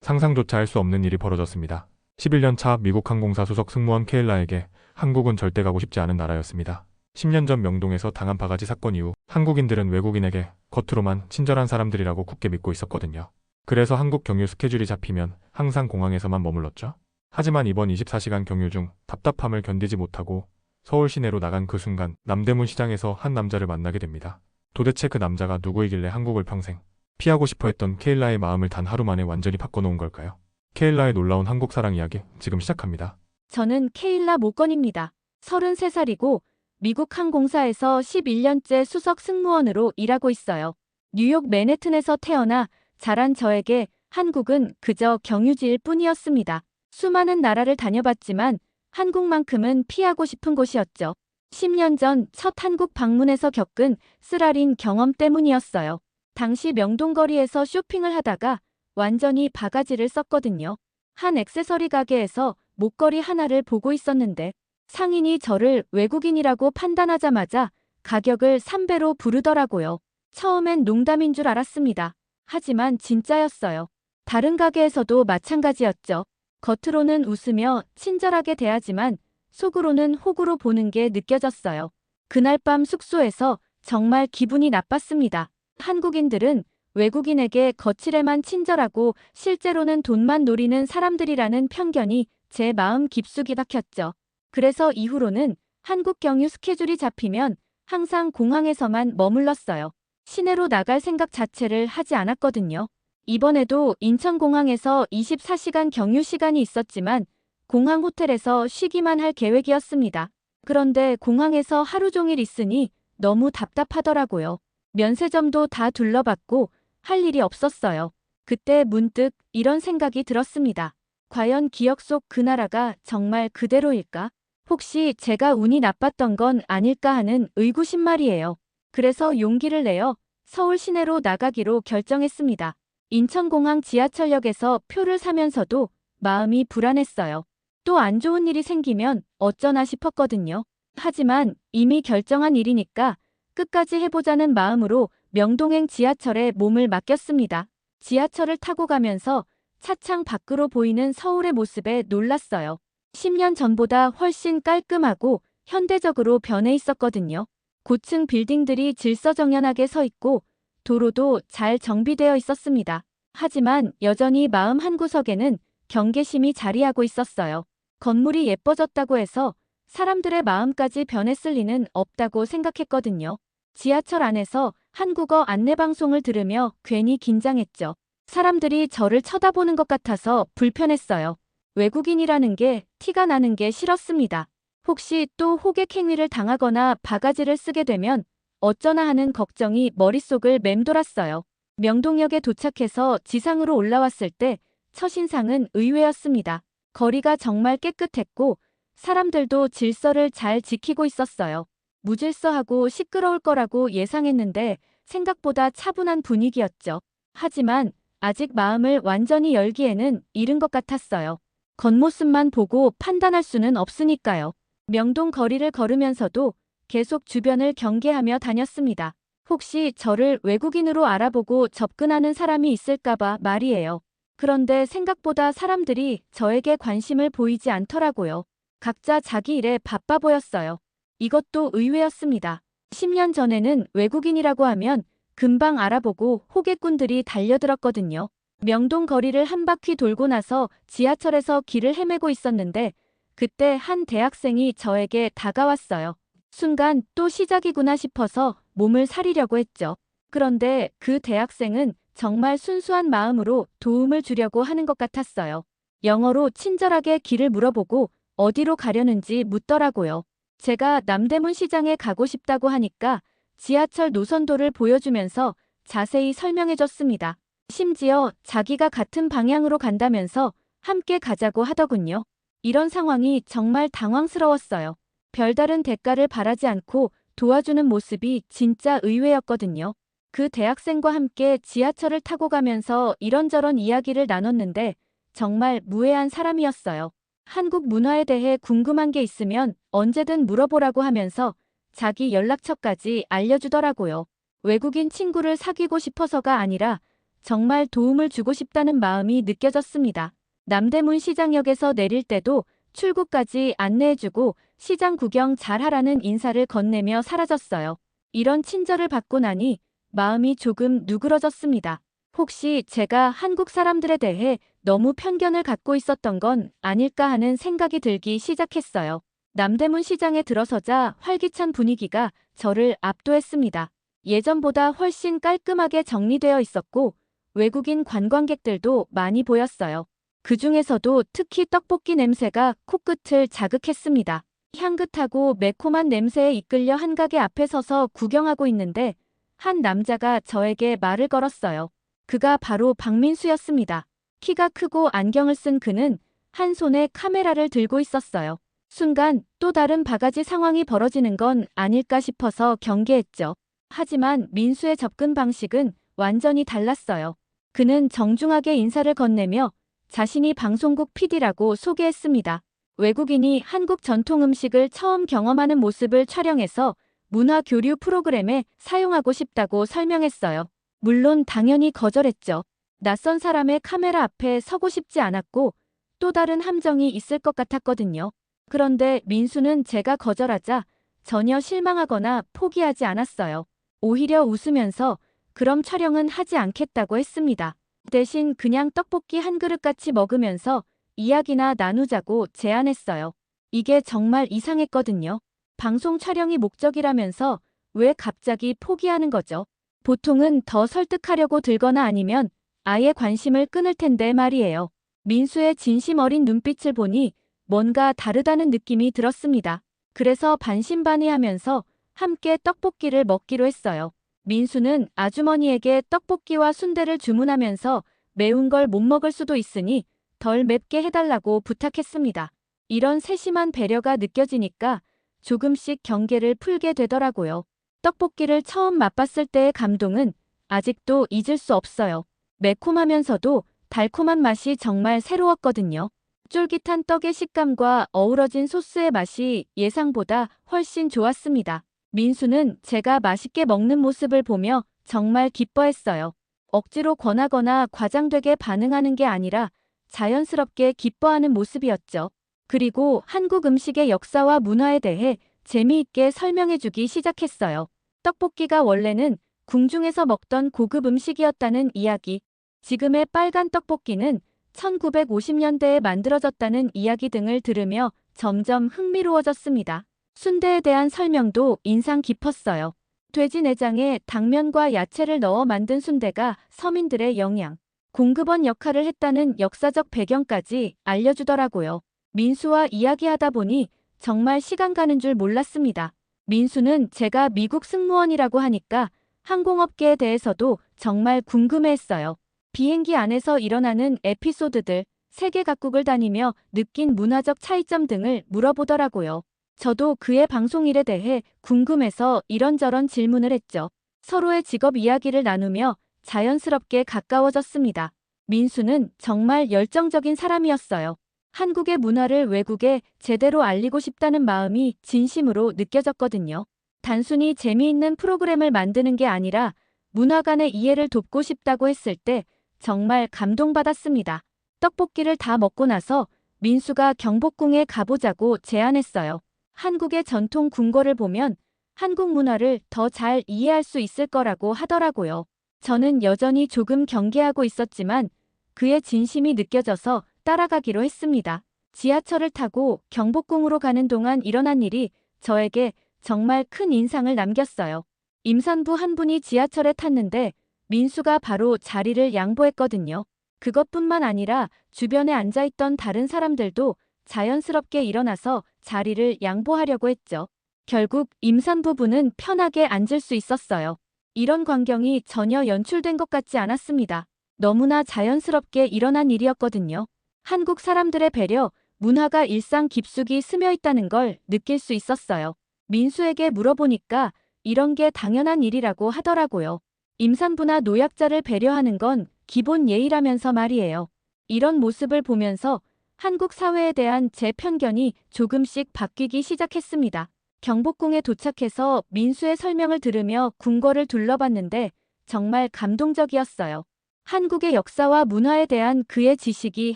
상상조차 할 수 없는 일이 벌어졌습니다. 11년 차 미국 항공사 수석 승무원 케일라에게 한국은 절대 가고 싶지 않은 나라였습니다. 10년 전 명동에서 당한 바가지 사건 이후 한국인들은 외국인에게 겉으로만 친절한 사람들이라고 굳게 믿고 있었거든요. 그래서 한국 경유 스케줄이 잡히면 항상 공항에서만 머물렀죠. 하지만 이번 24시간 경유 중 답답함을 견디지 못하고 서울 시내로 나간 그 순간 남대문 시장에서 한 남자를 만나게 됩니다. 도대체 그 남자가 누구이길래 한국을 평생 피하고 싶어 했던 케일라의 마음을 단 하루 만에 완전히 바꿔놓은 걸까요? 케일라의 놀라운 한국 사랑 이야기 지금 시작합니다. 저는 케일라 모건입니다. 33살이고 미국 항공사에서 11년째 수석 승무원으로 일하고 있어요. 뉴욕 맨해튼에서 태어나 자란 저에게 한국은 그저 경유지일 뿐이었습니다. 수많은 나라를 다녀봤지만 한국만큼은 피하고 싶은 곳이었죠. 10년 전 첫 한국 방문에서 겪은 쓰라린 경험 때문이었어요. 당시 명동거리에서 쇼핑을 하다가 완전히 바가지를 썼거든요. 한 액세서리 가게에서 목걸이 하나를 보고 있었는데 상인이 저를 외국인이라고 판단하자마자 가격을 3배로 부르더라고요. 처음엔 농담인 줄 알았습니다. 하지만 진짜였어요. 다른 가게에서도 마찬가지였죠. 겉으로는 웃으며 친절하게 대하지만 속으로는 호구로 보는 게 느껴졌어요. 그날 밤 숙소에서 정말 기분이 나빴습니다. 한국인들은 외국인에게 거칠에만 친절하고 실제로는 돈만 노리는 사람들이라는 편견이 제 마음 깊숙이 박혔죠. 그래서 이후로는 한국 경유 스케줄이 잡히면 항상 공항에서만 머물렀어요. 시내로 나갈 생각 자체를 하지 않았거든요. 이번에도 인천공항에서 24시간 경유 시간이 있었지만 공항 호텔에서 쉬기만 할 계획이었습니다. 그런데 공항에서 하루 종일 있으니 너무 답답하더라고요. 면세점도 다 둘러봤고 할 일이 없었어요. 그때 문득 이런 생각이 들었습니다. 과연 기억 속 그 나라가 정말 그대로일까? 혹시 제가 운이 나빴던 건 아닐까 하는 의구심 말이에요. 그래서 용기를 내어 서울 시내로 나가기로 결정했습니다. 인천공항 지하철역에서 표를 사면서도 마음이 불안했어요. 또 안 좋은 일이 생기면 어쩌나 싶었거든요. 하지만 이미 결정한 일이니까 끝까지 해보자는 마음으로 명동행 지하철에 몸을 맡겼습니다. 지하철을 타고 가면서 차창 밖으로 보이는 서울의 모습에 놀랐어요. 10년 전보다 훨씬 깔끔하고 현대적으로 변해 있었거든요. 고층 빌딩들이 질서정연하게 서 있고 도로도 잘 정비되어 있었습니다. 하지만 여전히 마음 한구석에는 경계심이 자리하고 있었어요. 건물이 예뻐졌다고 해서 사람들의 마음까지 변했을 리는 없다고 생각했거든요. 지하철 안에서 한국어 안내방송을 들으며 괜히 긴장했죠. 사람들이 저를 쳐다보는 것 같아서 불편했어요. 외국인이라는 게 티가 나는 게 싫었습니다. 혹시 또 호객 행위를 당하거나 바가지를 쓰게 되면 어쩌나 하는 걱정이 머릿속을 맴돌았어요. 명동역에 도착해서 지상으로 올라왔을 때 첫인상은 의외였습니다. 거리가 정말 깨끗했고 사람들도 질서를 잘 지키고 있었어요. 무질서하고 시끄러울 거라고 예상했는데 생각보다 차분한 분위기였죠. 하지만 아직 마음을 완전히 열기에는 이른 것 같았어요. 겉모습만 보고 판단할 수는 없으니까요. 명동 거리를 걸으면서도 계속 주변을 경계하며 다녔습니다. 혹시 저를 외국인으로 알아보고 접근하는 사람이 있을까봐 말이에요. 그런데 생각보다 사람들이 저에게 관심을 보이지 않더라고요. 각자 자기 일에 바빠 보였어요. 이것도 의외였습니다. 10년 전에는 외국인이라고 하면 금방 알아보고 호객꾼들이 달려들었거든요. 명동 거리를 한 바퀴 돌고 나서 지하철에서 길을 헤매고 있었는데 그때 한 대학생이 저에게 다가왔어요. 순간 또 시작이구나 싶어서 몸을 사리려고 했죠. 그런데 그 대학생은 정말 순수한 마음으로 도움을 주려고 하는 것 같았어요. 영어로 친절하게 길을 물어보고 어디로 가려는지 묻더라고요. 제가 남대문 시장에 가고 싶다고 하니까 지하철 노선도를 보여주면서 자세히 설명해줬습니다. 심지어 자기가 같은 방향으로 간다면서 함께 가자고 하더군요. 이런 상황이 정말 당황스러웠어요. 별다른 대가를 바라지 않고 도와주는 모습이 진짜 의외였거든요. 그 대학생과 함께 지하철을 타고 가면서 이런저런 이야기를 나눴는데 정말 무해한 사람이었어요. 한국 문화에 대해 궁금한 게 있으면 언제든 물어보라고 하면서 자기 연락처까지 알려주더라고요. 외국인 친구를 사귀고 싶어서가 아니라 정말 도움을 주고 싶다는 마음이 느껴졌습니다. 남대문 시장역에서 내릴 때도 출구까지 안내해주고 시장 구경 잘하라는 인사를 건네며 사라졌어요. 이런 친절을 받고 나니 마음이 조금 누그러졌습니다. 혹시 제가 한국 사람들에 대해 너무 편견을 갖고 있었던 건 아닐까 하는 생각이 들기 시작했어요. 남대문 시장에 들어서자 활기찬 분위기가 저를 압도했습니다. 예전보다 훨씬 깔끔하게 정리되어 있었고 외국인 관광객들도 많이 보였어요. 그 중에서도 특히 떡볶이 냄새가 코끝을 자극했습니다. 향긋하고 매콤한 냄새에 이끌려 한 가게 앞에 서서 구경하고 있는데 한 남자가 저에게 말을 걸었어요. 그가 바로 박민수였습니다. 키가 크고 안경을 쓴 그는 한 손에 카메라를 들고 있었어요. 순간 또 다른 바가지 상황이 벌어지는 건 아닐까 싶어서 경계했죠. 하지만 민수의 접근 방식은 완전히 달랐어요. 그는 정중하게 인사를 건네며 자신이 방송국 PD라고 소개했습니다. 외국인이 한국 전통 음식을 처음 경험하는 모습을 촬영해서 문화 교류 프로그램에 사용하고 싶다고 설명했어요. 물론 당연히 거절했죠. 낯선 사람의 카메라 앞에 서고 싶지 않았고 또 다른 함정이 있을 것 같았거든요. 그런데 민수는 제가 거절하자 전혀 실망하거나 포기하지 않았어요. 오히려 웃으면서 그럼 촬영은 하지 않겠다고 했습니다. 대신 그냥 떡볶이 한 그릇 같이 먹으면서 이야기나 나누자고 제안했어요. 이게 정말 이상했거든요. 방송 촬영이 목적이라면서 왜 갑자기 포기하는 거죠? 보통은 더 설득하려고 들거나 아니면 아예 관심을 끊을 텐데 말이에요. 민수의 진심 어린 눈빛을 보니 뭔가 다르다는 느낌이 들었습니다. 그래서 반신반의하면서 함께 떡볶이를 먹기로 했어요. 민수는 아주머니에게 떡볶이와 순대를 주문하면서 매운 걸 못 먹을 수도 있으니 덜 맵게 해달라고 부탁했습니다. 이런 세심한 배려가 느껴지니까 조금씩 경계를 풀게 되더라고요. 떡볶이를 처음 맛봤을 때의 감동은 아직도 잊을 수 없어요. 매콤하면서도 달콤한 맛이 정말 새로웠거든요. 쫄깃한 떡의 식감과 어우러진 소스의 맛이 예상보다 훨씬 좋았습니다. 민수는 제가 맛있게 먹는 모습을 보며 정말 기뻐했어요. 억지로 권하거나 과장되게 반응하는 게 아니라 자연스럽게 기뻐하는 모습이었죠. 그리고 한국 음식의 역사와 문화에 대해 재미있게 설명해주기 시작했어요. 떡볶이가 원래는 궁중에서 먹던 고급 음식이었다는 이야기, 지금의 빨간 떡볶이는 1950년대에 만들어졌다는 이야기 등을 들으며 점점 흥미로워졌습니다. 순대에 대한 설명도 인상 깊었어요. 돼지 내장에 당면과 야채를 넣어 만든 순대가 서민들의 영양, 공급원 역할을 했다는 역사적 배경까지 알려주더라고요. 민수와 이야기하다 보니 정말 시간 가는 줄 몰랐습니다. 민수는 제가 미국 승무원이라고 하니까 항공업계에 대해서도 정말 궁금해했어요. 비행기 안에서 일어나는 에피소드들, 세계 각국을 다니며 느낀 문화적 차이점 등을 물어보더라고요. 저도 그의 방송일에 대해 궁금해서 이런저런 질문을 했죠. 서로의 직업 이야기를 나누며 자연스럽게 가까워졌습니다. 민수는 정말 열정적인 사람이었어요. 한국의 문화를 외국에 제대로 알리고 싶다는 마음이 진심으로 느껴졌거든요. 단순히 재미있는 프로그램을 만드는 게 아니라 문화 간의 이해를 돕고 싶다고 했을 때 정말 감동받았습니다. 떡볶이를 다 먹고 나서 민수가 경복궁에 가보자고 제안했어요. 한국의 전통 궁궐을 보면 한국 문화를 더 잘 이해할 수 있을 거라고 하더라고요. 저는 여전히 조금 경계하고 있었지만 그의 진심이 느껴져서 따라가기로 했습니다. 지하철을 타고 경복궁으로 가는 동안 일어난 일이 저에게 정말 큰 인상을 남겼어요. 임산부 한 분이 지하철에 탔는데 민수가 바로 자리를 양보했거든요. 그것뿐만 아니라 주변에 앉아있던 다른 사람들도 자연스럽게 일어나서 자리를 양보하려고 했죠. 결국 임산부분은 편하게 앉을 수 있었어요. 이런 광경이 전혀 연출된 것 같지 않았습니다. 너무나 자연스럽게 일어난 일이었거든요. 한국 사람들의 배려, 문화가 일상 깊숙이 스며 있다는 걸 느낄 수 있었어요. 민수에게 물어보니까 이런 게 당연한 일이라고 하더라고요. 임산부나 노약자를 배려하는 건 기본 예의라면서 말이에요. 이런 모습을 보면서 한국 사회에 대한 제 편견이 조금씩 바뀌기 시작했습니다. 경복궁에 도착해서 민수의 설명을 들으며 궁궐을 둘러봤는데 정말 감동적이었어요. 한국의 역사와 문화에 대한 그의 지식이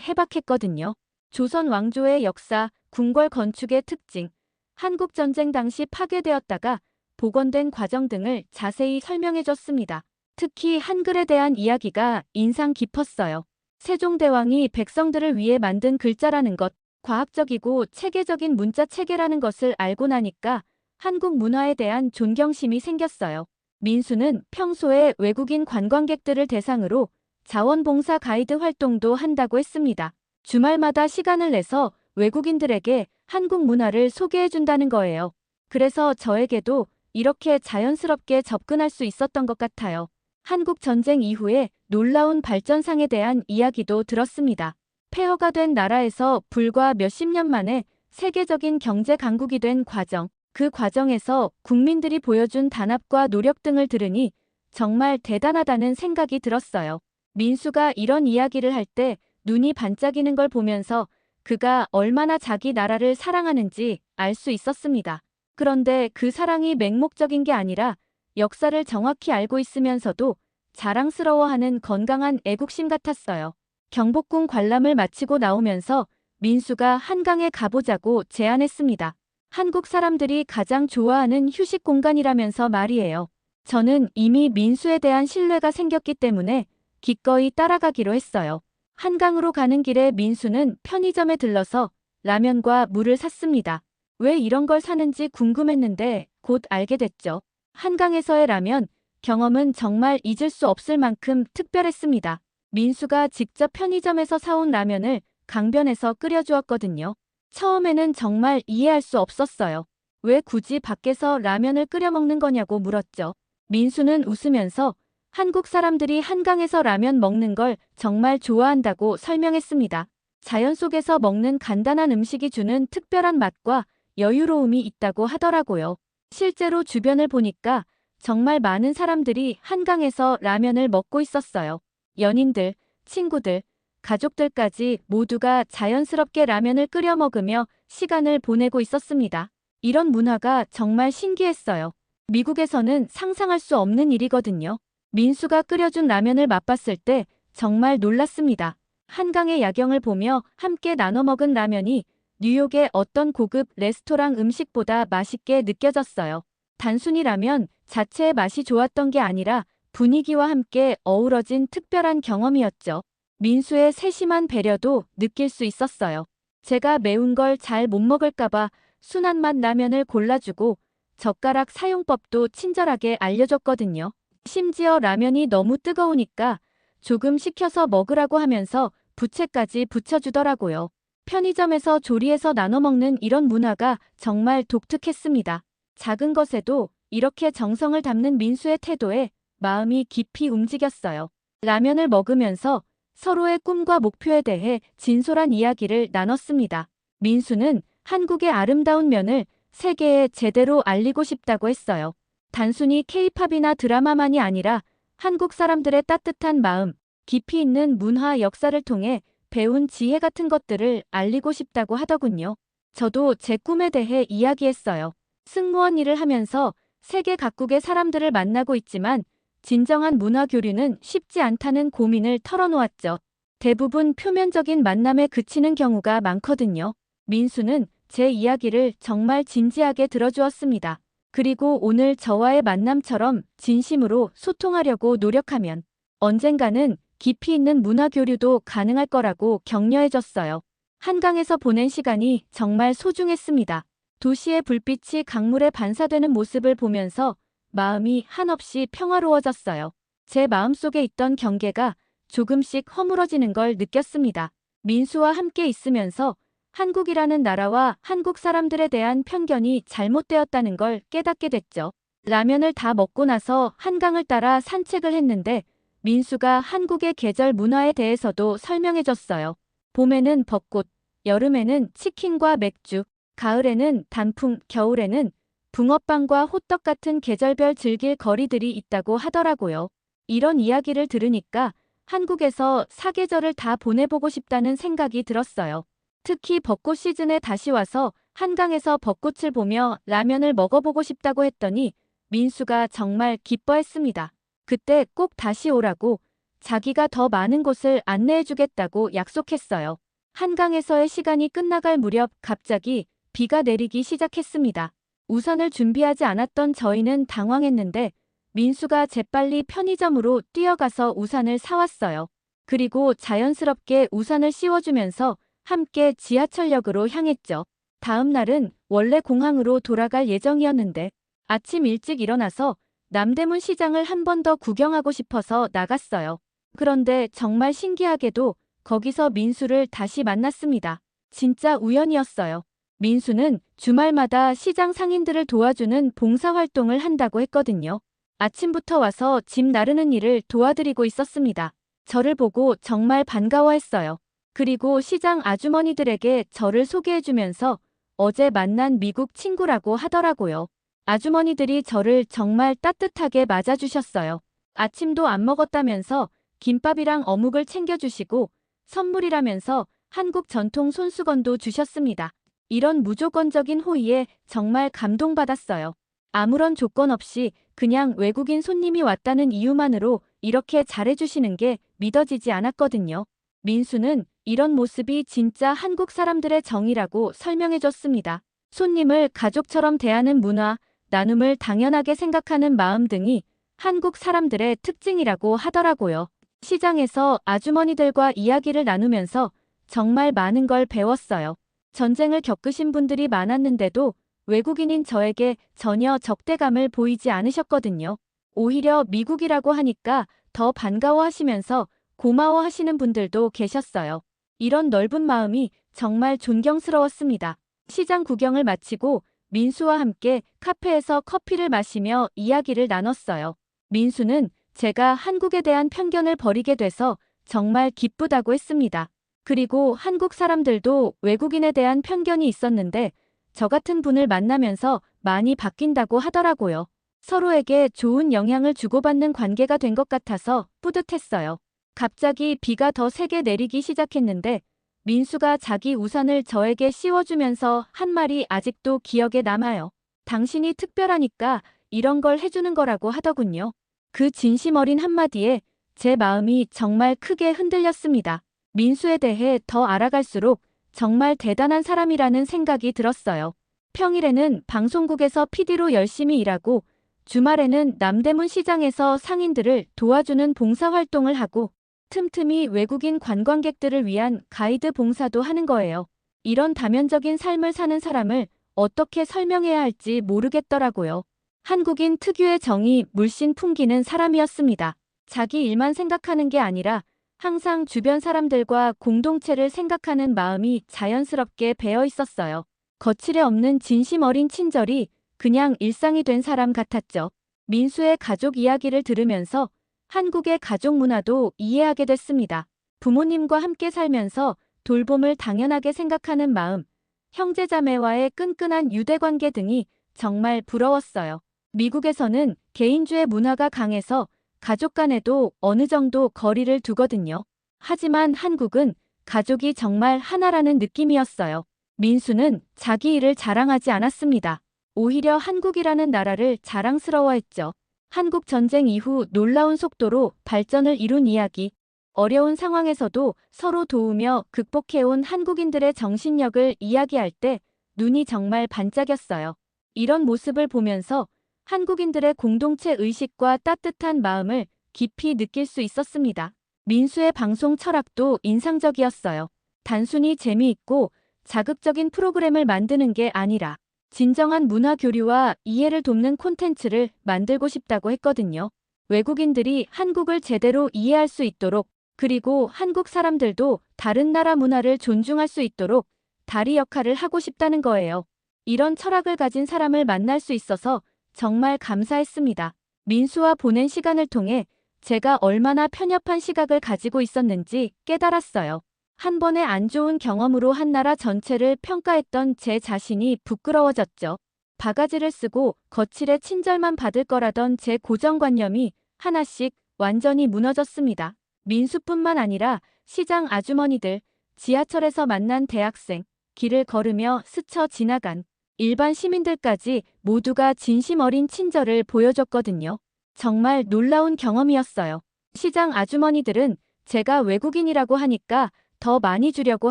해박했거든요. 조선 왕조의 역사, 궁궐 건축의 특징, 한국 전쟁 당시 파괴되었다가 복원된 과정 등을 자세히 설명해줬습니다. 특히 한글에 대한 이야기가 인상 깊었어요. 세종대왕이 백성들을 위해 만든 글자라는 것, 과학적이고 체계적인 문자 체계라는 것을 알고 나니까 한국 문화에 대한 존경심이 생겼어요. 민수는 평소에 외국인 관광객들을 대상으로 자원봉사 가이드 활동도 한다고 했습니다. 주말마다 시간을 내서 외국인들에게 한국 문화를 소개해준다는 거예요. 그래서 저에게도 이렇게 자연스럽게 접근할 수 있었던 것 같아요. 한국 전쟁 이후에 놀라운 발전상에 대한 이야기도 들었습니다. 폐허가 된 나라에서 불과 몇십 년 만에 세계적인 경제 강국이 된 과정, 그 과정에서 국민들이 보여준 단합과 노력 등을 들으니 정말 대단하다는 생각이 들었어요. 민수가 이런 이야기를 할 때 눈이 반짝이는 걸 보면서 그가 얼마나 자기 나라를 사랑하는지 알 수 있었습니다. 그런데 그 사랑이 맹목적인 게 아니라 역사를 정확히 알고 있으면서도 자랑스러워하는 건강한 애국심 같았어요. 경복궁 관람을 마치고 나오면서 민수가 한강에 가보자고 제안했습니다. 한국 사람들이 가장 좋아하는 휴식 공간이라면서 말이에요. 저는 이미 민수에 대한 신뢰가 생겼기 때문에 기꺼이 따라가기로 했어요. 한강으로 가는 길에 민수는 편의점에 들러서 라면과 물을 샀습니다. 왜 이런 걸 사는지 궁금했는데 곧 알게 됐죠. 한강에서의 라면 경험은 정말 잊을 수 없을 만큼 특별했습니다. 민수가 직접 편의점에서 사온 라면을 강변에서 끓여주었거든요. 처음에는 정말 이해할 수 없었어요. 왜 굳이 밖에서 라면을 끓여 먹는 거냐고 물었죠. 민수는 웃으면서 한국 사람들이 한강에서 라면 먹는 걸 정말 좋아한다고 설명했습니다. 자연 속에서 먹는 간단한 음식이 주는 특별한 맛과 여유로움이 있다고 하더라고요. 실제로 주변을 보니까 정말 많은 사람들이 한강에서 라면을 먹고 있었어요. 연인들, 친구들, 가족들까지 모두가 자연스럽게 라면을 끓여 먹으며 시간을 보내고 있었습니다. 이런 문화가 정말 신기했어요. 미국에서는 상상할 수 없는 일이거든요. 민수가 끓여준 라면을 맛봤을 때 정말 놀랐습니다. 한강의 야경을 보며 함께 나눠 먹은 라면이 뉴욕의 어떤 고급 레스토랑 음식보다 맛있게 느껴졌어요. 단순히 라면 자체의 맛이 좋았던 게 아니라 분위기와 함께 어우러진 특별한 경험이었죠. 민수의 세심한 배려도 느낄 수 있었어요. 제가 매운 걸 잘 못 먹을까봐 순한 맛 라면을 골라주고 젓가락 사용법도 친절하게 알려줬거든요. 심지어 라면이 너무 뜨거우니까 조금 식혀서 먹으라고 하면서 부채까지 붙여주더라고요. 편의점에서 조리해서 나눠 먹는 이런 문화가 정말 독특했습니다. 작은 것에도 이렇게 정성을 담는 민수의 태도에 마음이 깊이 움직였어요. 라면을 먹으면서 서로의 꿈과 목표에 대해 진솔한 이야기를 나눴습니다. 민수는 한국의 아름다운 면을 세계에 제대로 알리고 싶다고 했어요. 단순히 K-팝이나 드라마만이 아니라 한국 사람들의 따뜻한 마음, 깊이 있는 문화 역사를 통해 배운 지혜 같은 것들을 알리고 싶다고 하더군요. 저도 제 꿈에 대해 이야기했어요. 승무원 일을 하면서 세계 각국의 사람들을 만나고 있지만 진정한 문화 교류는 쉽지 않다는 고민을 털어놓았죠. 대부분 표면적인 만남에 그치는 경우가 많거든요. 민수는 제 이야기를 정말 진지하게 들어주었습니다. 그리고 오늘 저와의 만남처럼 진심으로 소통하려고 노력하면 언젠가는 깊이 있는 문화 교류도 가능할 거라고 격려해줬어요. 한강에서 보낸 시간이 정말 소중했습니다. 도시의 불빛이 강물에 반사되는 모습을 보면서 마음이 한없이 평화로워졌어요. 제 마음속에 있던 경계가 조금씩 허물어지는 걸 느꼈습니다. 민수와 함께 있으면서 한국이라는 나라와 한국 사람들에 대한 편견이 잘못되었다는 걸 깨닫게 됐죠. 라면을 다 먹고 나서 한강을 따라 산책을 했는데 민수가 한국의 계절 문화에 대해서도 설명해줬어요. 봄에는 벚꽃, 여름에는 치킨과 맥주, 가을에는 단풍, 겨울에는 붕어빵과 호떡 같은 계절별 즐길 거리들이 있다고 하더라고요. 이런 이야기를 들으니까 한국에서 사계절을 다 보내보고 싶다는 생각이 들었어요. 특히 벚꽃 시즌에 다시 와서 한강에서 벚꽃을 보며 라면을 먹어보고 싶다고 했더니 민수가 정말 기뻐했습니다. 그때 꼭 다시 오라고 자기가 더 많은 곳을 안내해주겠다고 약속했어요. 한강에서의 시간이 끝나갈 무렵 갑자기 비가 내리기 시작했습니다. 우산을 준비하지 않았던 저희는 당황했는데 민수가 재빨리 편의점으로 뛰어가서 우산을 사왔어요. 그리고 자연스럽게 우산을 씌워주면서 함께 지하철역으로 향했죠. 다음 날은 원래 공항으로 돌아갈 예정이었는데 아침 일찍 일어나서 남대문 시장을 한 번 더 구경하고 싶어서 나갔어요. 그런데 정말 신기하게도 거기서 민수를 다시 만났습니다. 진짜 우연이었어요. 민수는 주말마다 시장 상인들을 도와주는 봉사활동을 한다고 했거든요. 아침부터 와서 짐 나르는 일을 도와드리고 있었습니다. 저를 보고 정말 반가워했어요. 그리고 시장 아주머니들에게 저를 소개해주면서 어제 만난 미국 친구라고 하더라고요. 아주머니들이 저를 정말 따뜻하게 맞아주셨어요. 아침도 안 먹었다면서 김밥이랑 어묵을 챙겨주시고 선물이라면서 한국 전통 손수건도 주셨습니다. 이런 무조건적인 호의에 정말 감동받았어요. 아무런 조건 없이 그냥 외국인 손님이 왔다는 이유만으로 이렇게 잘해주시는 게 믿어지지 않았거든요. 민수는 이런 모습이 진짜 한국 사람들의 정이라고 설명해줬습니다. 손님을 가족처럼 대하는 문화, 나눔을 당연하게 생각하는 마음 등이 한국 사람들의 특징이라고 하더라고요. 시장에서 아주머니들과 이야기를 나누면서 정말 많은 걸 배웠어요. 전쟁을 겪으신 분들이 많았는데도 외국인인 저에게 전혀 적대감을 보이지 않으셨거든요. 오히려 미국이라고 하니까 더 반가워하시면서 고마워하시는 분들도 계셨어요. 이런 넓은 마음이 정말 존경스러웠습니다. 시장 구경을 마치고 민수와 함께 카페에서 커피를 마시며 이야기를 나눴어요. 민수는 제가 한국에 대한 편견을 버리게 돼서 정말 기쁘다고 했습니다. 그리고 한국 사람들도 외국인에 대한 편견이 있었는데 저 같은 분을 만나면서 많이 바뀐다고 하더라고요. 서로에게 좋은 영향을 주고받는 관계가 된 것 같아서 뿌듯했어요. 갑자기 비가 더 세게 내리기 시작했는데 민수가 자기 우산을 저에게 씌워주면서 한 말이 아직도 기억에 남아요. 당신이 특별하니까 이런 걸 해주는 거라고 하더군요. 그 진심 어린 한마디에 제 마음이 정말 크게 흔들렸습니다. 민수에 대해 더 알아갈수록 정말 대단한 사람이라는 생각이 들었어요. 평일에는 방송국에서 PD로 열심히 일하고 주말에는 남대문 시장에서 상인들을 도와주는 봉사활동을 하고 틈틈이 외국인 관광객들을 위한 가이드 봉사도 하는 거예요. 이런 다면적인 삶을 사는 사람을 어떻게 설명해야 할지 모르겠더라고요. 한국인 특유의 정이 물씬 풍기는 사람이었습니다. 자기 일만 생각하는 게 아니라 항상 주변 사람들과 공동체를 생각하는 마음이 자연스럽게 배어 있었어요. 거칠에 없는 진심 어린 친절이 그냥 일상이 된 사람 같았죠. 민수의 가족 이야기를 들으면서 한국의 가족 문화도 이해하게 됐습니다. 부모님과 함께 살면서 돌봄을 당연하게 생각하는 마음, 형제자매와의 끈끈한 유대관계 등이 정말 부러웠어요. 미국에서는 개인주의 문화가 강해서 가족 간에도 어느 정도 거리를 두거든요. 하지만 한국은 가족이 정말 하나라는 느낌이었어요. 민수는 자기 일을 자랑하지 않았습니다. 오히려 한국이라는 나라를 자랑스러워했죠. 한국 전쟁 이후 놀라운 속도로 발전을 이룬 이야기, 어려운 상황에서도 서로 도우며 극복해온 한국인들의 정신력을 이야기할 때 눈이 정말 반짝였어요. 이런 모습을 보면서 한국인들의 공동체 의식과 따뜻한 마음을 깊이 느낄 수 있었습니다. 민수의 방송 철학도 인상적이었어요. 단순히 재미있고 자극적인 프로그램을 만드는 게 아니라 진정한 문화 교류와 이해를 돕는 콘텐츠를 만들고 싶다고 했거든요. 외국인들이 한국을 제대로 이해할 수 있도록 그리고 한국 사람들도 다른 나라 문화를 존중할 수 있도록 다리 역할을 하고 싶다는 거예요. 이런 철학을 가진 사람을 만날 수 있어서 정말 감사했습니다. 민수와 보낸 시간을 통해 제가 얼마나 편협한 시각을 가지고 있었는지 깨달았어요. 한 번의 안 좋은 경험으로 한 나라 전체를 평가했던 제 자신이 부끄러워졌죠. 바가지를 쓰고 거칠에 친절만 받을 거라던 제 고정관념이 하나씩 완전히 무너졌습니다. 민수뿐만 아니라 시장 아주머니들, 지하철에서 만난 대학생, 길을 걸으며 스쳐 지나간 일반 시민들까지 모두가 진심 어린 친절을 보여줬거든요. 정말 놀라운 경험이었어요. 시장 아주머니들은 제가 외국인이라고 하니까 더 많이 주려고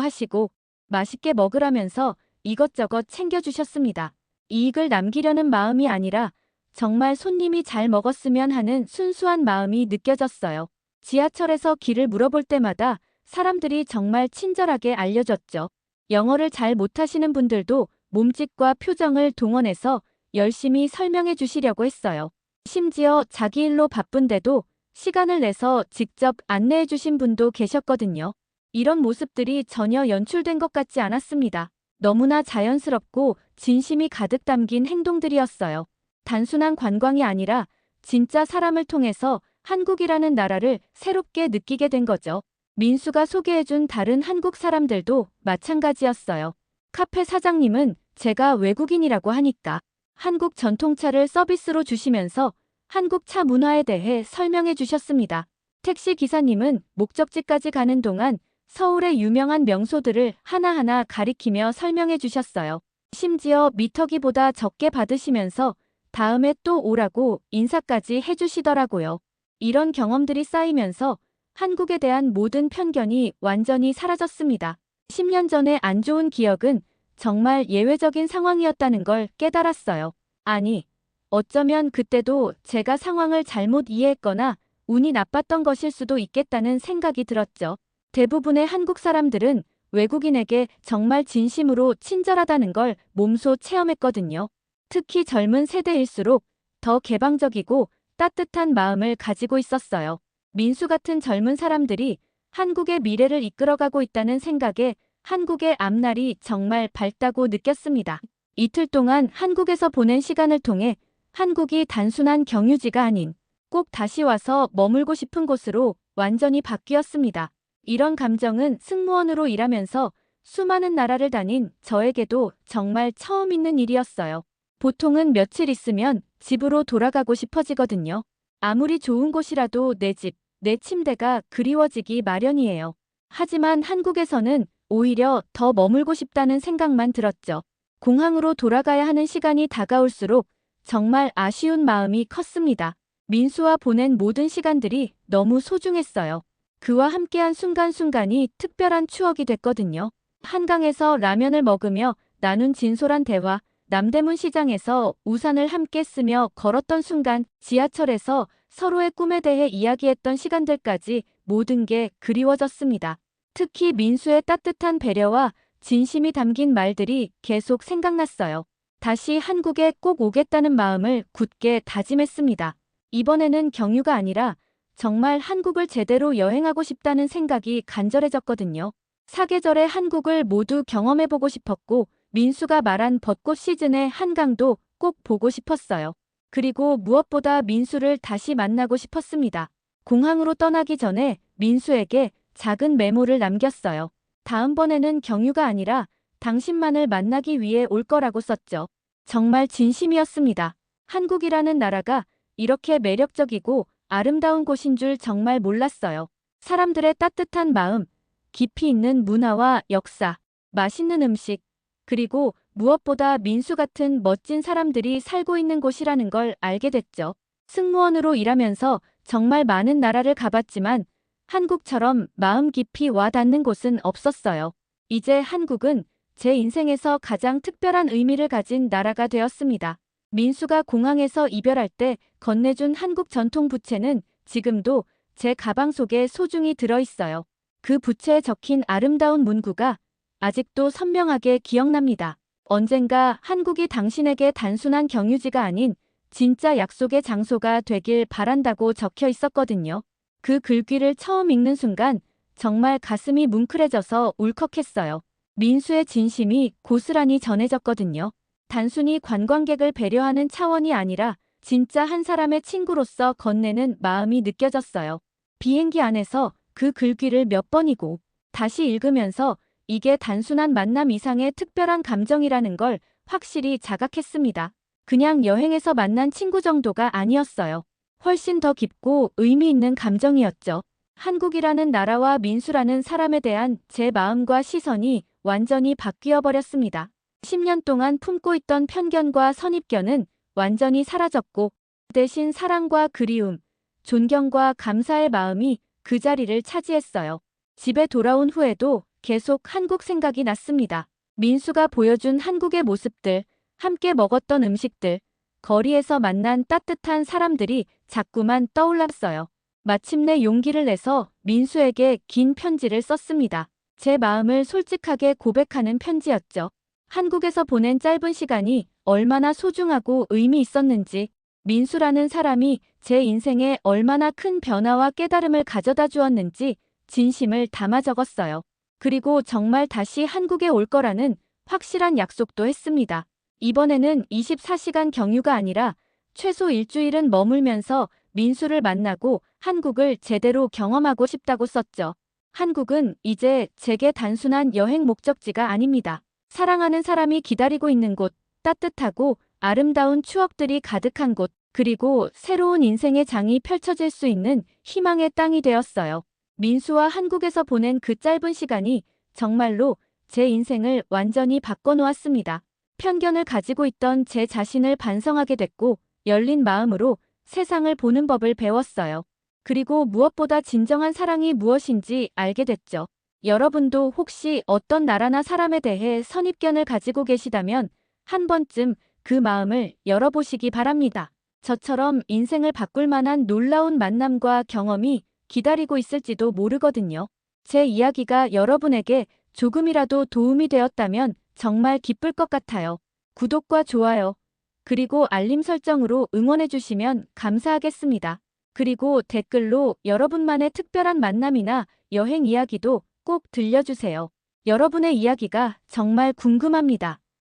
하시고 맛있게 먹으라면서 이것저것 챙겨주셨습니다. 이익을 남기려는 마음이 아니라 정말 손님이 잘 먹었으면 하는 순수한 마음이 느껴졌어요. 지하철에서 길을 물어볼 때마다 사람들이 정말 친절하게 알려줬죠. 영어를 잘 못하시는 분들도 몸짓과 표정을 동원해서 열심히 설명해 주시려고 했어요. 심지어 자기 일로 바쁜데도 시간을 내서 직접 안내해 주신 분도 계셨거든요. 이런 모습들이 전혀 연출된 것 같지 않았습니다. 너무나 자연스럽고 진심이 가득 담긴 행동들이었어요. 단순한 관광이 아니라 진짜 사람을 통해서 한국이라는 나라를 새롭게 느끼게 된 거죠. 민수가 소개해준 다른 한국 사람들도 마찬가지였어요. 카페 사장님은 제가 외국인이라고 하니까 한국 전통차를 서비스로 주시면서 한국 차 문화에 대해 설명해 주셨습니다. 택시 기사님은 목적지까지 가는 동안 서울의 유명한 명소들을 하나하나 가리키며 설명해 주셨어요. 심지어 미터기보다 적게 받으시면서 다음에 또 오라고 인사까지 해주시더라고요. 이런 경험들이 쌓이면서 한국에 대한 모든 편견이 완전히 사라졌습니다. 10년 전에 안 좋은 기억은 정말 예외적인 상황이었다는 걸 깨달았어요. 아니, 어쩌면 그때도 제가 상황을 잘못 이해했거나 운이 나빴던 것일 수도 있겠다는 생각이 들었죠. 대부분의 한국 사람들은 외국인에게 정말 진심으로 친절하다는 걸 몸소 체험했거든요. 특히 젊은 세대일수록 더 개방적이고 따뜻한 마음을 가지고 있었어요. 민수 같은 젊은 사람들이 한국의 미래를 이끌어가고 있다는 생각에 한국의 앞날이 정말 밝다고 느꼈습니다. 이틀 동안 한국에서 보낸 시간을 통해 한국이 단순한 경유지가 아닌 꼭 다시 와서 머물고 싶은 곳으로 완전히 바뀌었습니다. 이런 감정은 승무원으로 일하면서 수많은 나라를 다닌 저에게도 정말 처음 있는 일이었어요. 보통은 며칠 있으면 집으로 돌아가고 싶어지거든요. 아무리 좋은 곳이라도 내 집, 내 침대가 그리워지기 마련이에요. 하지만 한국에서는 오히려 더 머물고 싶다는 생각만 들었죠. 공항으로 돌아가야 하는 시간이 다가올수록 정말 아쉬운 마음이 컸습니다. 민수와 보낸 모든 시간들이 너무 소중했어요. 그와 함께한 순간순간이 특별한 추억이 됐거든요. 한강에서 라면을 먹으며 나눈 진솔한 대화, 남대문 시장에서 우산을 함께 쓰며 걸었던 순간, 지하철에서 서로의 꿈에 대해 이야기했던 시간들까지 모든 게 그리워졌습니다. 특히 민수의 따뜻한 배려와 진심이 담긴 말들이 계속 생각났어요. 다시 한국에 꼭 오겠다는 마음을 굳게 다짐했습니다. 이번에는 경유가 아니라 정말 한국을 제대로 여행하고 싶다는 생각이 간절해졌거든요. 사계절의 한국을 모두 경험해보고 싶었고 민수가 말한 벚꽃 시즌의 한강도 꼭 보고 싶었어요. 그리고 무엇보다 민수를 다시 만나고 싶었습니다. 공항으로 떠나기 전에 민수에게 작은 메모를 남겼어요. 다음번에는 경유가 아니라 당신만을 만나기 위해 올 거라고 썼죠. 정말 진심이었습니다. 한국이라는 나라가 이렇게 매력적이고 아름다운 곳인 줄 정말 몰랐어요. 사람들의 따뜻한 마음, 깊이 있는 문화와 역사, 맛있는 음식, 그리고 무엇보다 민수 같은 멋진 사람들이 살고 있는 곳이라는 걸 알게 됐죠. 승무원으로 일하면서 정말 많은 나라를 가봤지만 한국처럼 마음 깊이 와닿는 곳은 없었어요. 이제 한국은 제 인생에서 가장 특별한 의미를 가진 나라가 되었습니다. 민수가 공항에서 이별할 때 건네준 한국 전통 부채는 지금도 제 가방 속에 소중히 들어있어요. 그 부채에 적힌 아름다운 문구가 아직도 선명하게 기억납니다. 언젠가 한국이 당신에게 단순한 경유지가 아닌 진짜 약속의 장소가 되길 바란다고 적혀 있었거든요. 그 글귀를 처음 읽는 순간 정말 가슴이 뭉클해져서 울컥했어요. 민수의 진심이 고스란히 전해졌거든요. 단순히 관광객을 배려하는 차원이 아니라 진짜 한 사람의 친구로서 건네는 마음이 느껴졌어요. 비행기 안에서 그 글귀를 몇 번이고 다시 읽으면서 이게 단순한 만남 이상의 특별한 감정이라는 걸 확실히 자각했습니다. 그냥 여행에서 만난 친구 정도가 아니었어요. 훨씬 더 깊고 의미 있는 감정이었죠. 한국이라는 나라와 민수라는 사람에 대한 제 마음과 시선이 완전히 바뀌어 버렸습니다. 10년 동안 품고 있던 편견과 선입견은 완전히 사라졌고 대신 사랑과 그리움, 존경과 감사의 마음이 그 자리를 차지했어요. 집에 돌아온 후에도 계속 한국 생각이 났습니다. 민수가 보여준 한국의 모습들, 함께 먹었던 음식들, 거리에서 만난 따뜻한 사람들이 자꾸만 떠올랐어요. 마침내 용기를 내서 민수에게 긴 편지를 썼습니다. 제 마음을 솔직하게 고백하는 편지였죠. 한국에서 보낸 짧은 시간이 얼마나 소중하고 의미 있었는지, 민수라는 사람이 제 인생에 얼마나 큰 변화와 깨달음을 가져다 주었는지 진심을 담아 적었어요. 그리고 정말 다시 한국에 올 거라는 확실한 약속도 했습니다. 이번에는 24시간 경유가 아니라 최소 일주일은 머물면서 민수를 만나고 한국을 제대로 경험하고 싶다고 썼죠. 한국은 이제 제게 단순한 여행 목적지가 아닙니다. 사랑하는 사람이 기다리고 있는 곳, 따뜻하고 아름다운 추억들이 가득한 곳, 그리고 새로운 인생의 장이 펼쳐질 수 있는 희망의 땅이 되었어요. 민수와 한국에서 보낸 그 짧은 시간이 정말로 제 인생을 완전히 바꿔놓았습니다. 편견을 가지고 있던 제 자신을 반성하게 됐고, 열린 마음으로 세상을 보는 법을 배웠어요. 그리고 무엇보다 진정한 사랑이 무엇인지 알게 됐죠. 여러분도 혹시 어떤 나라나 사람에 대해 선입견을 가지고 계시다면 한 번쯤 그 마음을 열어보시기 바랍니다. 저처럼 인생을 바꿀 만한 놀라운 만남과 경험이 기다리고 있을지도 모르거든요. 제 이야기가 여러분에게 조금이라도 도움이 되었다면 정말 기쁠 것 같아요. 구독과 좋아요, 그리고 알림 설정으로 응원해주시면 감사하겠습니다. 그리고 댓글로 여러분만의 특별한 만남이나 여행 이야기도 꼭 들려주세요. 여러분의 이야기가 정말 궁금합니다.